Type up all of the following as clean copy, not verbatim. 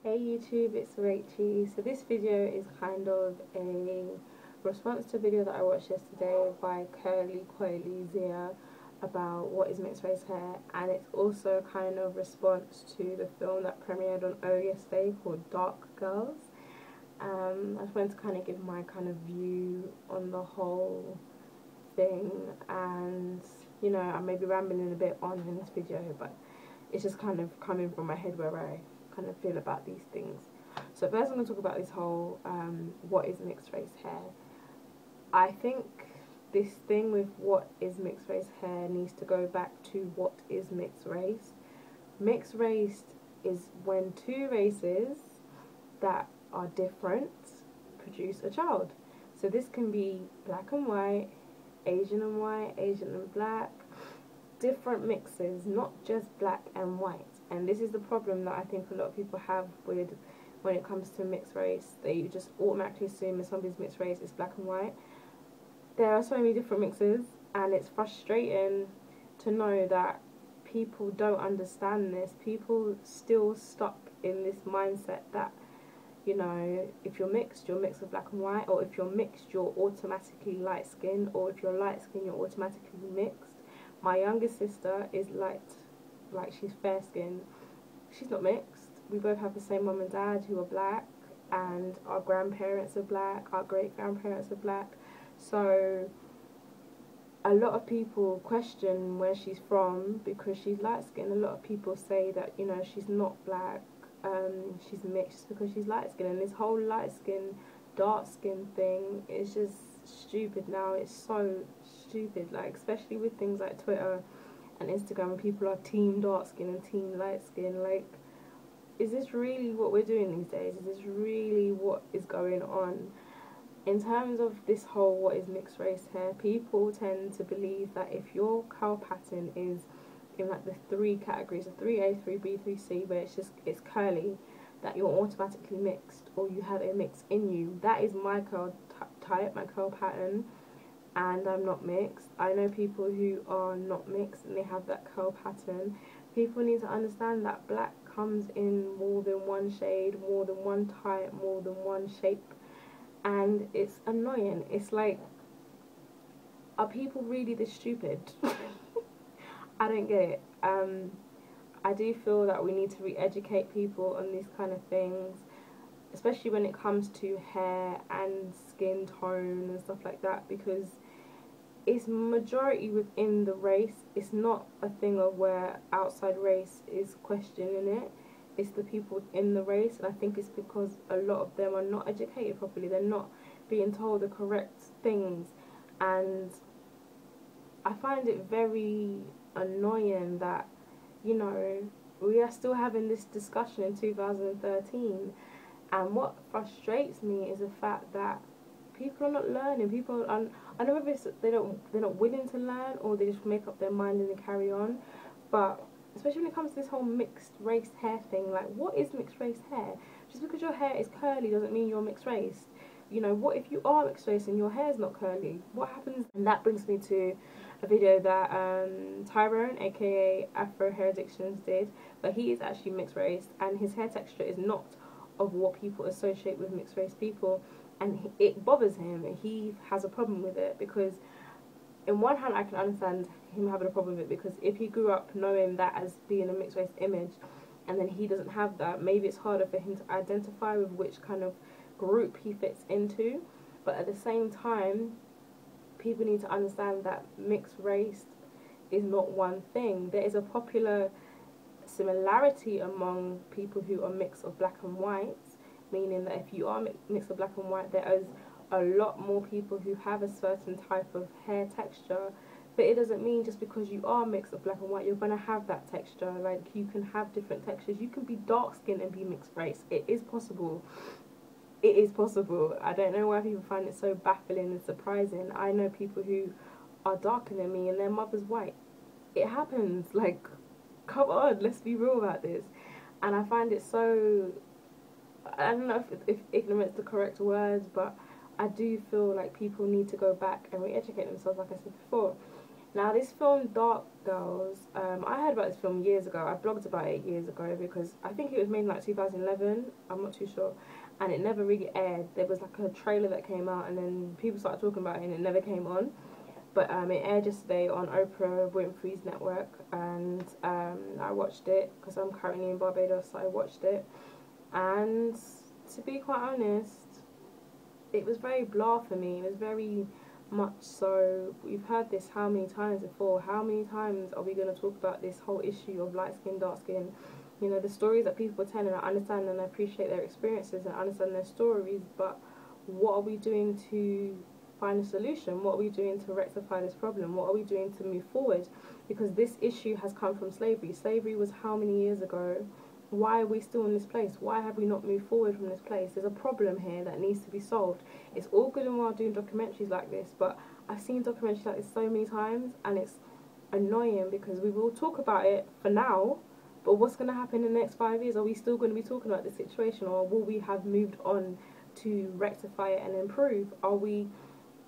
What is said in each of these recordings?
Hey YouTube, it's RACHY. So this video is kind of a response to a video that I watched yesterday by Curly Zia about what is mixed race hair, and it's also kind of response to the film that premiered on O yesterday called Dark Girls. I just wanted to kind of give my kind of view on the whole thing, and you know, I may be rambling a bit on in this video, but it's just kind of coming from my head where I kind of feel about these things. So first I'm going to talk about this whole what is mixed race hair. I think this thing with what is mixed race hair needs to go back to what is mixed race. Mixed race is when two races that are different produce a child. So this can be black and white, Asian and black, different mixes, not just black and white. And this is the problem that I think a lot of people have with when it comes to mixed race. They just automatically assume if somebody's mixed race it's black and white. There are so many different mixes, and it's frustrating to know that people don't understand this. People still stuck in this mindset that, you know, if you're mixed of black and white, or if you're mixed you're automatically light skinned, or if you're light skinned you're automatically mixed. My youngest sister is she's fair skinned. She's not mixed. We both have the same mum and dad who are black, and our grandparents are black, our great grandparents are black. So a lot of people question where she's from because she's light skinned. A lot of people say that, you know, she's not black, she's mixed because she's light skinned. And this whole light skin, dark skin thing is just stupid now. It's so stupid, like especially with things like Twitter and Instagram, when people are team dark skin and team light skin. Like, is this really what we're doing these days? Is this really what is going on? In terms of this whole what is mixed race hair, people tend to believe that if your curl pattern is in like the three categories of 3A, 3B, 3C, where it's curly, that you're automatically mixed, or you have a mix in you. That is my curl type, my curl pattern, and I'm not mixed. I know people who are not mixed and they have that curl pattern. People need to understand that black comes in more than one shade, more than one type, more than one shape, and it's annoying. It's like, are people really this stupid? I don't get it. I do feel that we need to re-educate people on these kind of things, especially when it comes to hair and skin tone and stuff like that, because it's majority within the race. It's not a thing of where outside race is questioning it. It's the people in the race, and I think it's because a lot of them are not educated properly. They're not being told the correct things, and I find it very annoying that, you know, we are still having this discussion in 2013. And what frustrates me is the fact that people are not learning. People are, I know whether it's they're not willing to learn, or they just make up their mind and they carry on. But especially when it comes to this whole mixed race hair thing, like, what is mixed race hair? Just because your hair is curly doesn't mean you're mixed race. You know, what if you are mixed race and your hair is not curly? What happens? And that brings me to a video that Tyrone, aka Afro Hair Addictions, did, but he is actually mixed race, and his hair texture is not of what people associate with mixed race people, and it bothers him. He has a problem with it because, in one hand, I can understand him having a problem with it, because if he grew up knowing that as being a mixed race image, and then he doesn't have that, maybe it's harder for him to identify with which kind of group he fits into. But at the same time, people need to understand that mixed race is not one thing. There is a popular similarity among people who are mix of black and white, meaning that if you are mix of black and white, there is a lot more people who have a certain type of hair texture. But it doesn't mean just because you are mixed of black and white you're going to have that texture. Like, you can have different textures. You can be dark skinned and be mixed race. It is possible. It is possible. I don't know why people find it so baffling and surprising. I know people who are darker than me and their mother's white. It happens. Like, come on, let's be real about this. And I find it so, I don't know if ignorance is the correct word, but I do feel like people need to go back and re-educate themselves, like I said before. Now, this film, Dark Girls, I heard about this film years ago. I blogged about it years ago because I think it was made in like 2011. I'm not too sure. And it never really aired. There was like a trailer that came out, and then people started talking about it, and it never came on. But it aired yesterday on Oprah Winfrey's network, and I watched it because I'm currently in Barbados, so I watched it. And to be quite honest, it was very blah for me. It was very much so, we've heard this how many times before. How many times are we going to talk about this whole issue of light skin, dark skin? You know, the stories that people are telling, I understand and I appreciate their experiences and I understand their stories, but what are we doing to find a solution? What are we doing to rectify this problem? What are we doing to move forward? Because this issue has come from slavery. Slavery was how many years ago? Why are we still in this place? Why have we not moved forward from this place? There's a problem here that needs to be solved. It's all good and well doing documentaries like this, but I've seen documentaries like this so many times, and it's annoying because we will talk about it for now, but what's going to happen in the next 5 years? Are we still going to be talking about this situation, or will we have moved on to rectify it and improve? Are we,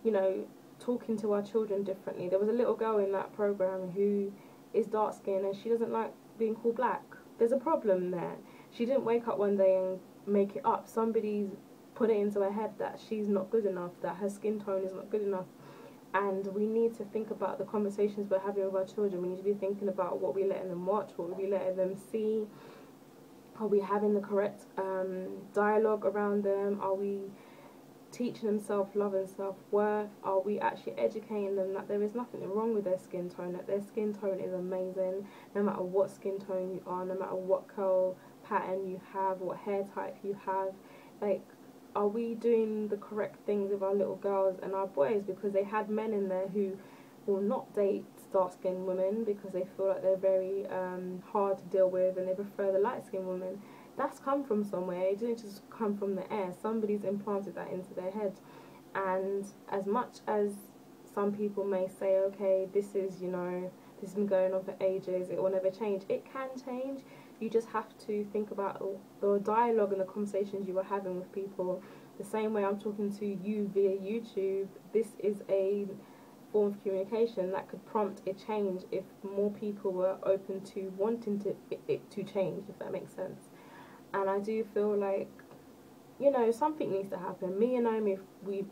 you know, talking to our children differently? There was a little girl in that program who is dark skinned and she doesn't like being called black. There's a problem there. She didn't wake up one day and make it up. Somebody's put it into her head that she's not good enough, that her skin tone is not good enough. And we need to think about the conversations we're having with our children. We need to be thinking about what we're letting them watch, what we're letting them see. Are we having the correct dialogue around them? Are we teaching them self-love and self-worth? Are we actually educating them that there is nothing wrong with their skin tone, that their skin tone is amazing, no matter what skin tone you are, no matter what curl pattern you have, what hair type you have? Like, are we doing the correct things with our little girls and our boys? Because they had men in there who will not date dark-skinned women because they feel like they're very hard to deal with, and they prefer the light-skinned women. That's come from somewhere. It didn't just come from the air. Somebody's implanted that into their head. And as much as some people may say, okay, this is, you know, this has been going on for ages, it will never change. It can change. You just have to think about the dialogue and the conversations you are having with people. The same way I'm talking to you via YouTube, this is a form of communication that could prompt a change if more people were open to wanting it to change, if that makes sense. And I do feel like, you know, something needs to happen. Me and Naomi,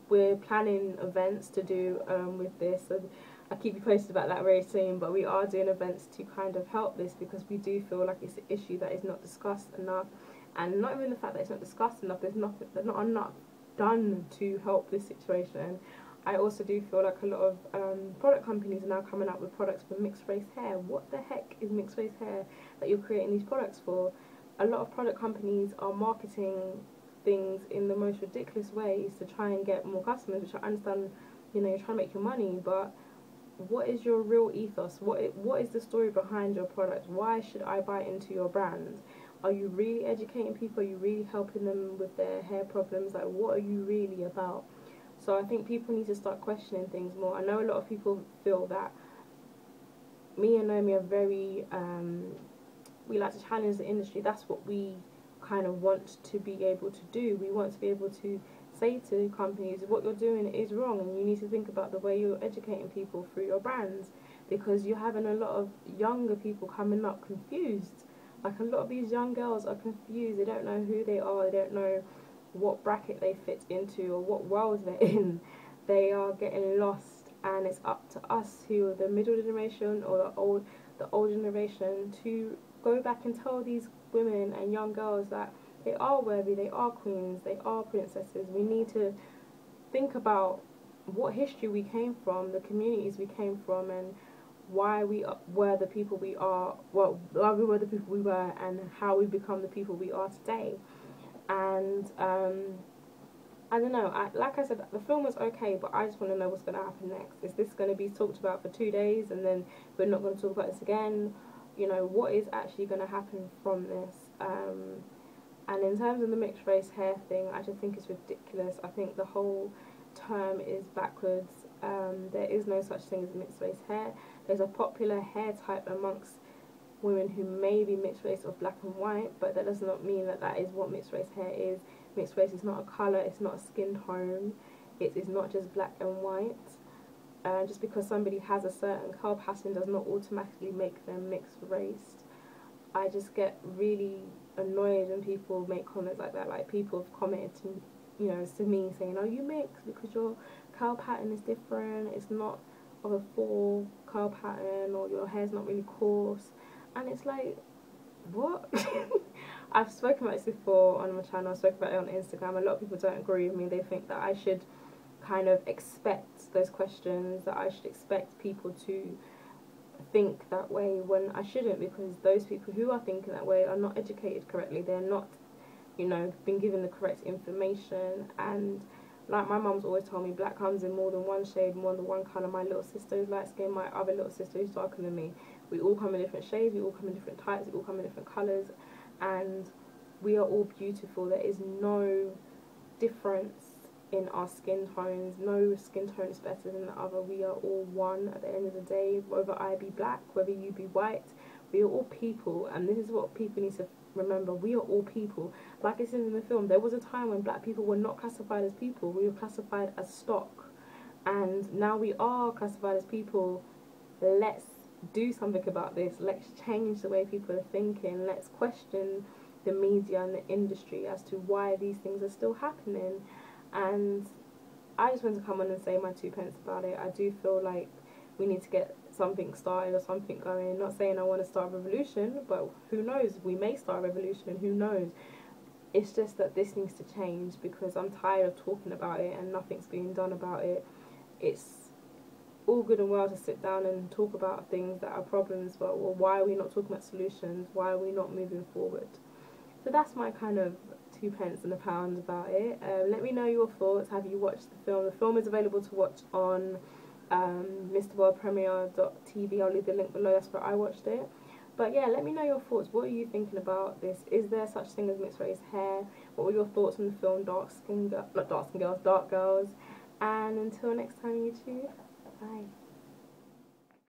we're planning events to do with this, and I'll keep you posted about that very soon, but we are doing events to kind of help this because we do feel like it's an issue that is not discussed enough. And not even the fact that it's not discussed enough, there's not enough done to help this situation. I also do feel like a lot of product companies are now coming out with products for mixed race hair. What the heck is mixed race hair that you're creating these products for? A lot of product companies are marketing things in the most ridiculous ways to try and get more customers, which I understand, you know, you're trying to make your money, but what is your real ethos? What is the story behind your product? Why should I buy into your brand? Are you really educating people? Are you really helping them with their hair problems? Like, what are you really about? So I think people need to start questioning things more. I know a lot of people feel that me and Naomi are very we like to challenge the industry. That's what we kind of want to be able to do. We want to be able to say to companies, what you're doing is wrong, and you need to think about the way you're educating people through your brands, because you're having a lot of younger people coming up confused. Like, a lot of these young girls are confused. They don't know who they are. They don't know what bracket they fit into or what world they're in. They are getting lost, and it's up to us, who are the middle generation or the old generation, to go back and tell these women and young girls that they are worthy, they are queens, they are princesses. We need to think about what history we came from, the communities we came from, and why we were the people we are, well, why we were the people we were, and how we've become the people we are today. And I don't know, like I said, the film was okay, but I just want to know what's going to happen next. Is this going to be talked about for 2 days and then we're not going to talk about this again? You know, what is actually going to happen from this? And in terms of the mixed race hair thing, I just think it's ridiculous. I think the whole term is backwards. There is no such thing as mixed race hair. There's a popular hair type amongst women who may be mixed race of black and white, but that does not mean that that is what mixed race hair is. Mixed race is not a colour, it's not a skin tone, it is not just black and white. just because somebody has a certain curl pattern does not automatically make them mixed race. I just get really annoyed when people make comments like that. Like, people have commented to, you know, to me saying, "Oh, you mixed because your curl pattern is different. It's not of a full curl pattern, or your hair's not really coarse." And it's like, what? I've spoken about this before on my channel. I spoke about it on Instagram. A lot of people don't agree with me. They think that I should kind of expect those questions, that I should expect people to think that way, when I shouldn't, because those people who are thinking that way are not educated correctly. They're not, you know, been given the correct information. And like my mum's always told me, black comes in more than one shade, more than one colour. My little sister is light skinned, my other little sister is darker than me. We all come in different shades, we all come in different types, we all come in different colours, and we are all beautiful. There is no difference in our skin tones. No skin tone is better than the other. We are all one at the end of the day. Whether I be black, whether you be white, we are all people. And this is what people need to remember. We are all people. Like I said in the film, there was a time when black people were not classified as people. We were classified as stock. And now we are classified as people. Let's do something about this. Let's change the way people are thinking. Let's question the media and the industry as to why these things are still happening. And I just want to come on and say my 2 pence about it. I do feel like we need to get something started or something going. Not saying I want to start a revolution, but who knows? We may start a revolution, who knows? It's just that this needs to change, because I'm tired of talking about it and nothing's being done about it. It's all good and well to sit down and talk about things that are problems, but well, why are we not talking about solutions? Why are we not moving forward? So that's my kind of 2 pence and a pound about it. Let me know your thoughts. Have you watched the film? The film is available to watch on mrworldpremiere.tv. I'll leave the link below. That's where I watched it. But yeah, let me know your thoughts. What are you thinking about this? Is there such thing as mixed race hair? What were your thoughts on the film Dark Girls? And until next time, YouTube, bye.